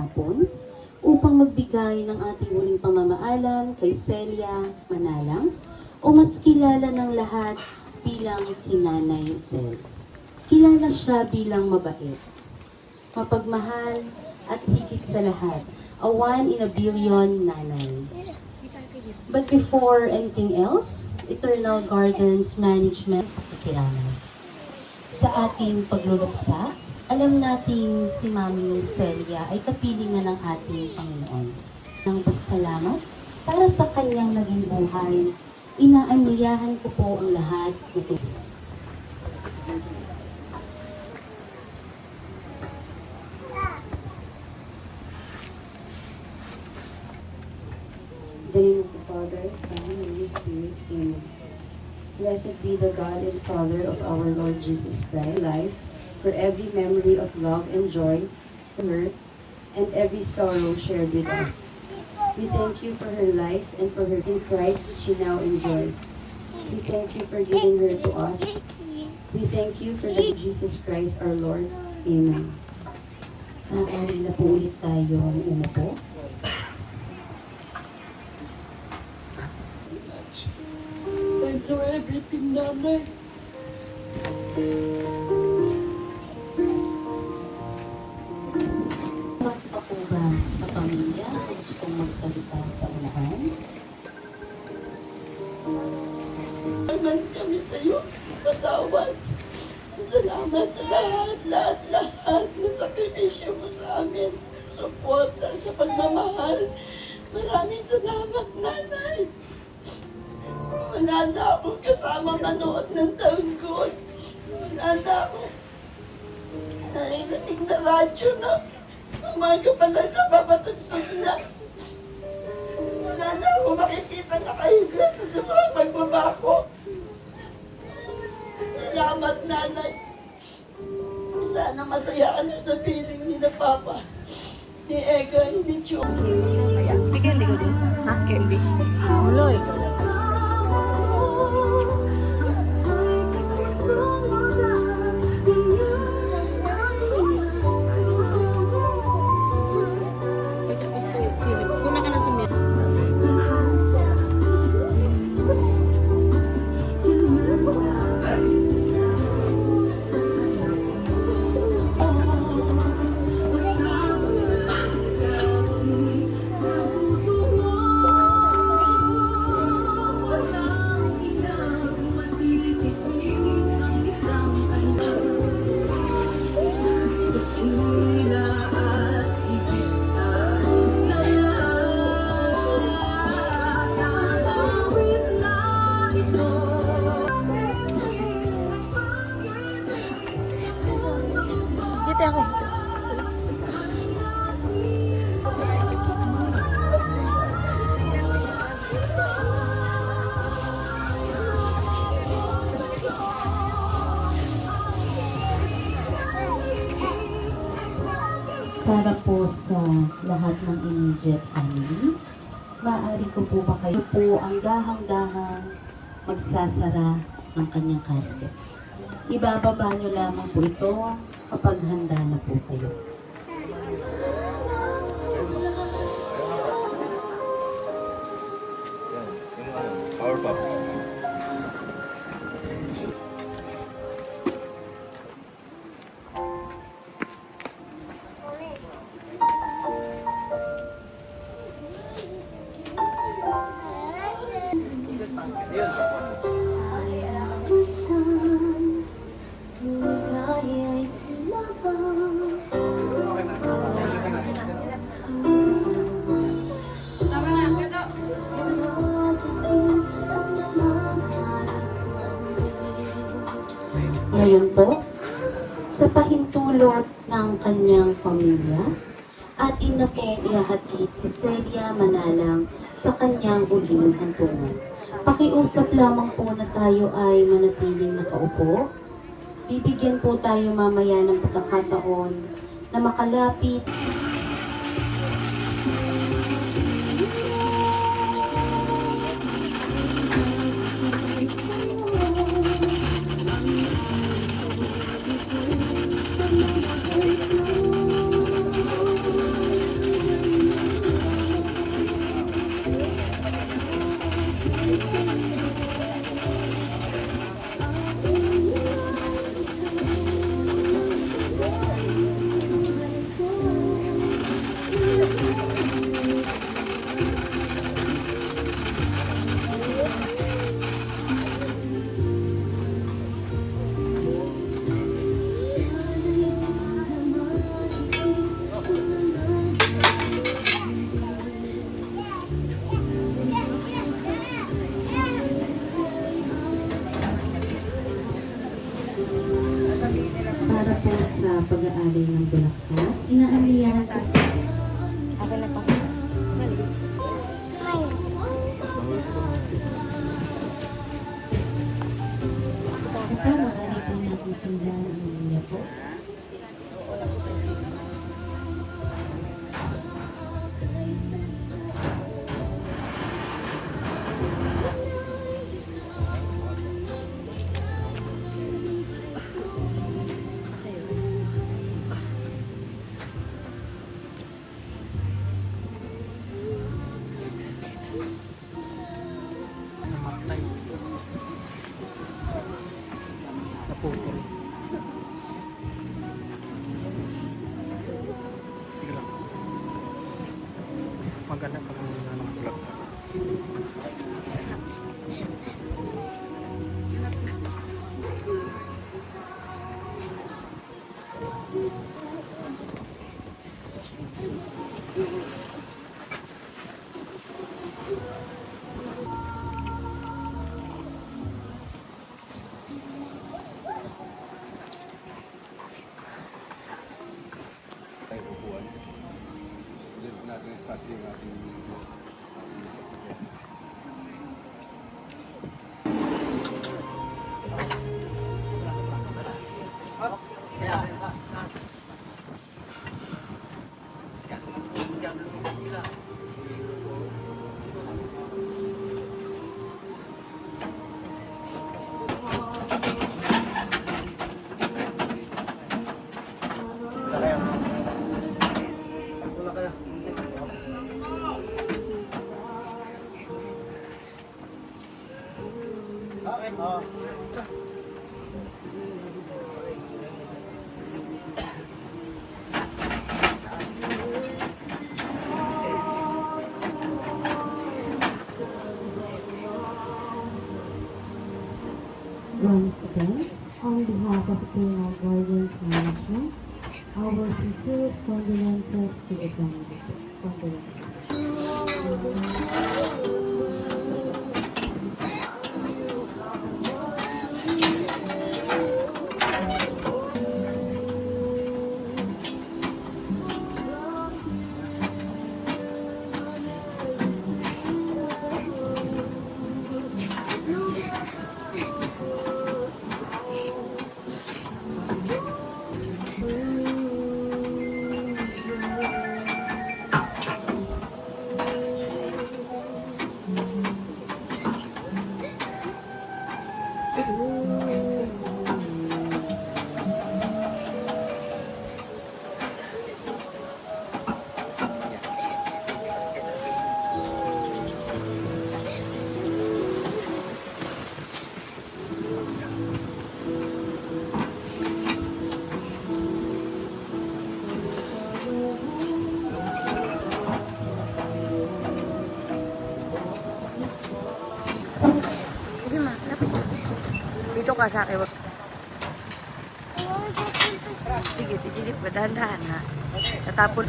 hapon upang magbigay ng ating huling pamamaalam kay Celia Manalang o mas kilala ng lahat bilang si Nanay Cel. Kilala siya bilang mabait, mapagmahal at higit sa lahat, a one in a billion nanay. But before anything else, Eternal Gardens Management pakikiramay. Sa ating pagluluksa, alam nating si Mami Celia ay kapilingan ng ating Panginoon. Nang pasalamat para sa kanyang naging buhay, inaanyayahan ko po ang lahat na In the name of the Father, Son, and Holy Spirit, Amen. Blessed be the God and Father of our Lord Jesus Christ, life, for every memory of love and joy for her, and every sorrow shared with us. We thank you for her life and for her in Christ that she now enjoys. We thank you for giving her to us. We thank you for the Jesus Christ our Lord. Amen. Maaari na po ulit tayong umupo. Thanks for everything, Nanay. Pa po ba sa pamilya ang gustong magsalita sa unahan? Salamat kami sa iyo. Patawad. Salamat sa lahat na sakripisyo mo sa amin. Suporta sa pagmamahal. Maraming salamat, Nanay. Wala na akong kasama manood ng tanggol. Wala na akong narinig na radyo na umaga pala napapatugtog na. Wala na akong makikita na kahiga sa sobrang pagbabako. Salamat, Nanay. Sana masaya ka na sa piling ni na Papa, ni Ega, ni Chong. Si Candy ko dos. Ha? Candy. Huloy. Kuna ka na sumit. Dito ako. Para po sa lahat ng immediate family, maaari ko po ba kayo po ang dahang-dahang magsasara ng kanyang casket. Ibababa nyo lamang po ito kapag handa na po kayo. Power pop. Ngayon po, sa pahintulot ng kanyang pamilya, atin na po ihahatid si Celia Manalang sa kanyang huling hantungan. Pakiusap lamang po na tayo ay manatiling nakaupo. Bibigyan po tayo mamaya ng pagkakataon na makalapit pag-aalay ng bulaklak, inaanyayahan ko Akin na to. ito, maaari po natin sundan ang linya po. Namatay. Naputol. Sige lang. Maganda pag ng vlog. Tayo upuan. Diyan po natin start yung ating Once again, on behalf of Eternal Guardians Management, our sincerest condolences to the family. Condolences. Sige ma, lapit. Dito ka sa akin. Sige, sige, dahan-dahan ha. Natapon.